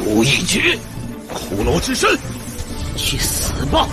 出一局，骷髅之身，去死吧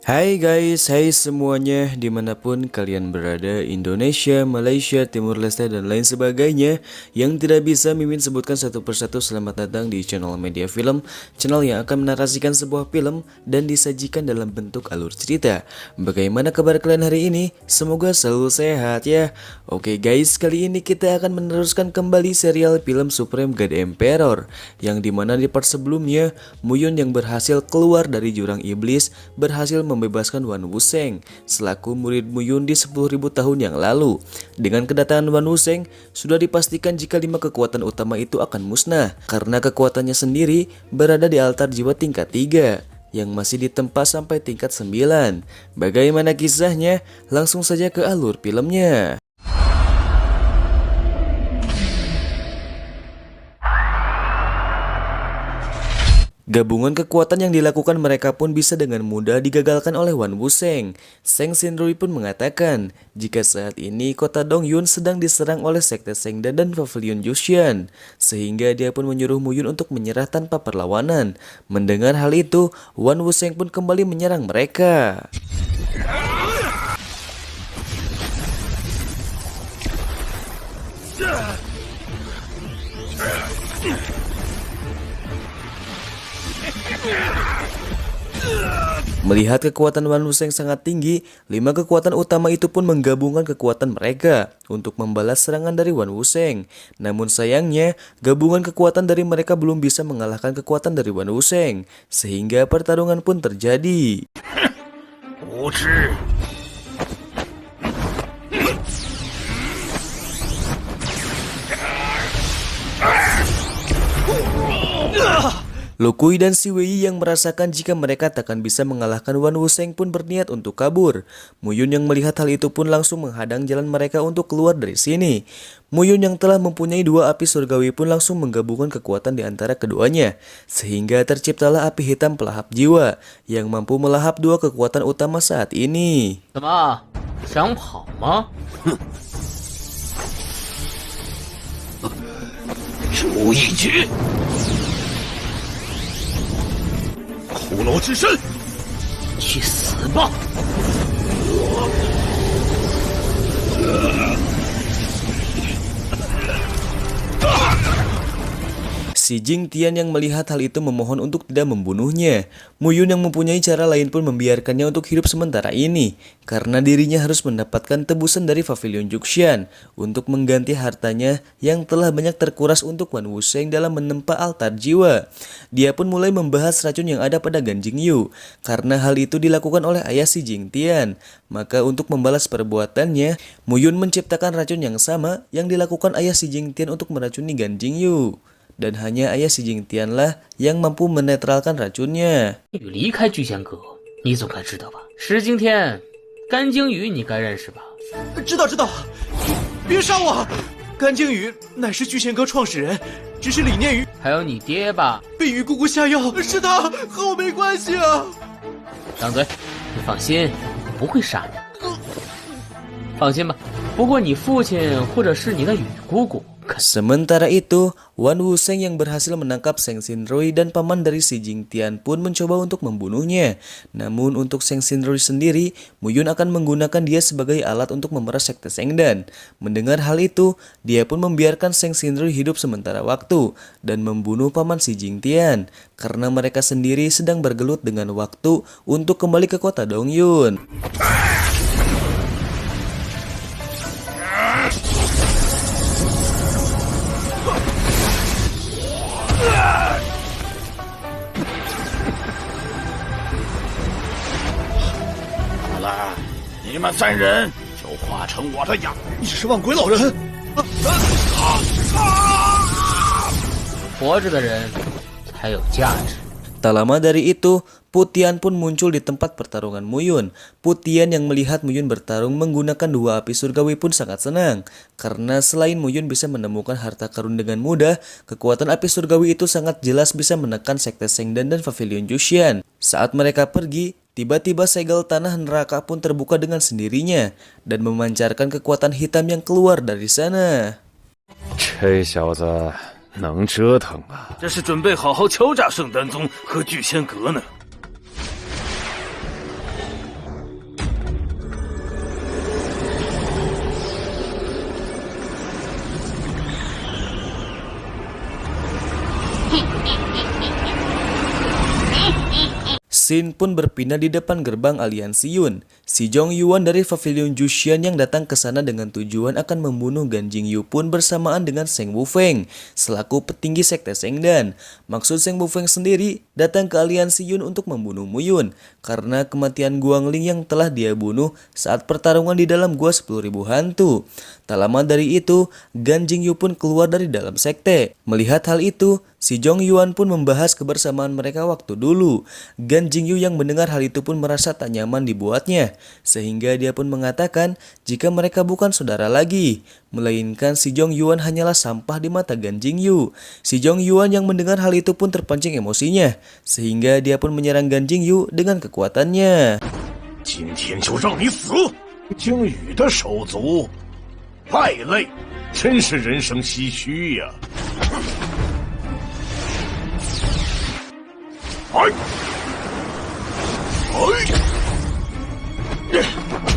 ！Hai guys, hai semuanya dimanapun kalian berada, Indonesia, Malaysia, Timur Leste dan lain sebagainya yang tidak bisa Mimin sebutkan satu persatu. Selamat datang di channel Media Film, channel yang akan menarasikan sebuah film dan disajikan dalam bentuk alur cerita. Bagaimana kabar kalian hari ini? Semoga selalu sehat ya. Oke guys, kali ini kita akan meneruskan kembali serial film Supreme God Emperor, yang dimana di part sebelumnya Muyun yang berhasil keluar dari jurang iblis berhasil membebaskan Wan Wuseng selaku murid Muyun di 10.000 tahun yang lalu. Dengan kedatangan Wan Wuseng, sudah dipastikan jika 5 kekuatan utama itu akan musnah karena kekuatannya sendiri berada di altar jiwa tingkat 3 yang masih ditempa sampai tingkat 9. Bagaimana kisahnya? Langsung saja ke alur filmnya. Gabungan kekuatan yang dilakukan mereka pun bisa dengan mudah digagalkan oleh Wan Wuseng. Seng Xinrui pun mengatakan jika saat ini kota Dongyun sedang diserang oleh sekte Sengdan dan Pavilion Jushan, sehingga dia pun menyuruh Muyun untuk menyerah tanpa perlawanan. Mendengar hal itu, Wan Wuseng pun kembali menyerang mereka. Melihat kekuatan Wan Wuseng sangat tinggi, 5 kekuatan utama itu pun menggabungkan kekuatan mereka untuk membalas serangan dari Wan Wuseng. Namun sayangnya, gabungan kekuatan dari mereka belum bisa mengalahkan kekuatan dari Wan Wuseng, sehingga pertarungan pun terjadi. Lu Kui dan Si Wei yang merasakan jika mereka takkan bisa mengalahkan Wan Wuseng pun berniat untuk kabur. Muyun yang melihat hal itu pun langsung menghadang jalan mereka untuk keluar dari sini. Muyun yang telah mempunyai 2 api surgawi pun langsung menggabungkan kekuatan di antara keduanya, sehingga terciptalah api hitam pelahap jiwa yang mampu melahap 2 kekuatan utama saat ini.骷髅之身，去死吧！Si Jingtian yang melihat hal itu memohon untuk tidak membunuhnya. Muyun yang mempunyai cara lain pun membiarkannya untuk hidup sementara ini, karena dirinya harus mendapatkan tebusan dari Pavilion Jushan untuk mengganti hartanya yang telah banyak terkuras untuk Wan Wuseng dalam menempa altar jiwa. Dia pun mulai membahas racun yang ada pada Ganjing Yu, karena hal itu dilakukan oleh ayah si Jingtian. Maka untuk membalas perbuatannya, Muyun menciptakan racun yang sama yang dilakukan ayah si Jingtian untuk meracuni Ganjing Yu. Dan hanya ayah si Jingtian lah yang mampu menetralkan racunnya. Sementara itu, Wan Wuseng yang berhasil menangkap Seng Xinrui dan paman dari si Jingtian pun mencoba untuk membunuhnya. Namun untuk Seng Xinrui sendiri, Muyun akan menggunakan dia sebagai alat untuk memeras sekte Sengdan. Mendengar hal itu, dia pun membiarkan Seng Xinrui hidup sementara waktu dan membunuh paman si Jingtian, karena mereka sendiri sedang bergelut dengan waktu untuk kembali ke kota Dongyun.你们3人就化成我的样。你是万鬼老人？活着的人才有价值。Tak lama dari itu, Putian pun muncul di tempat pertarungan Muyun. Putian yang melihat Muyun bertarung menggunakan dua api surgawi pun sangat senang. Karena selain Muyun bisa menemukan harta karun dengan mudah, kekuatan api surgawi itu sangat jelas bisa menekan Sekte Sengdan dan Pavilion Jushian. Saat mereka pergi, tiba-tiba segel tanah neraka pun terbuka dengan sendirinya dan memancarkan kekuatan hitam yang keluar dari sana. 这小子能折腾啊！这是准备好好敲诈圣丹宗和聚仙阁呢。Xin pun berpindah di depan gerbang aliansi Yun. Si Jong Yuan dari Pavilion Jushian yang datang ke sana dengan tujuan akan membunuh Gan Jingyu pun bersamaan dengan Seng Wufeng selaku petinggi Sekte Sengdan. Maksud Seng Wufeng sendiri datang ke aliansi Yun untuk membunuh Muyun karena kematian Guangling yang telah dia bunuh saat pertarungan di dalam gua 10.000 hantu. Tak lama dari itu, Gan Jingyu pun keluar dari dalam sekte. Melihat hal itu, si Jong Yuan pun membahas kebersamaan mereka waktu dulu. Gan Jingyu yang mendengar hal itu pun merasa tak nyaman dibuatnya, sehingga dia pun mengatakan jika mereka bukan saudara lagi, melainkan si Jong Yuan hanyalah sampah di mata Gan Jingyu. Si Jong Yuan yang mendengar hal itu pun terpancing emosinya, sehingga dia pun menyerang Gan Jingyu dengan kekuatannya. 今天就让你死！鲸羽的手足，败类，真是人生唏嘘呀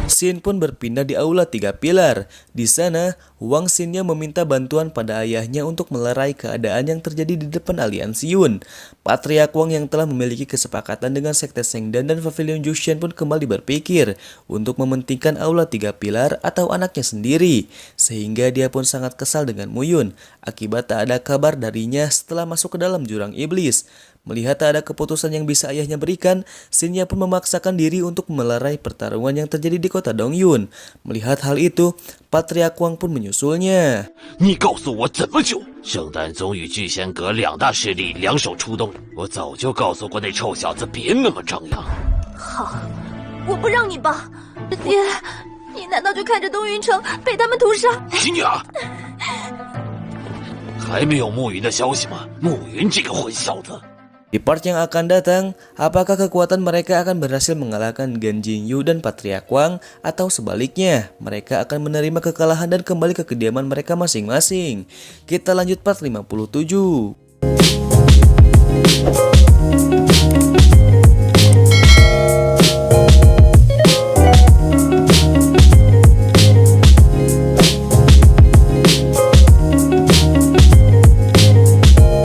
！Xin pun berpindah di aula 3 pilar. Di sana, Wang Xinnya meminta bantuan pada ayahnya untuk melerai keadaan yang terjadi di depan aliansi Yun. Patriark Wang yang telah memiliki kesepakatan dengan Sekte Sengdan dan Pavilion Jushian pun kembali berpikir untuk mementingkan aula 3 pilar atau anaknya sendiri. Sehingga dia pun sangat kesal dengan Muyun akibat tak ada kabar darinya setelah masuk ke dalam jurang iblis. Melihat tak ada keputusan yang bisa ayahnya berikan, Xinnya pun memaksakan diri untuk melerai pertarungan yang terjadi di kota Dongyun. Melihat hal itu, Patriark Wang pun menyusulnya. 你告诉我怎么救？圣丹宗与聚仙阁两大势力联手出动，我早就告诉过那臭小子别那么张扬。好，我不让你吧，爹，你难道就看着东云城被他们屠杀？秦女儿，还没有暮云的消息吗？暮云这个混小子！ Di part yang akan datang, apakah kekuatan mereka akan berhasil mengalahkan Gan Jingyu dan Patriark Wang atau sebaliknya, mereka akan menerima kekalahan dan kembali ke kediaman mereka masing-masing. Kita lanjut part 57.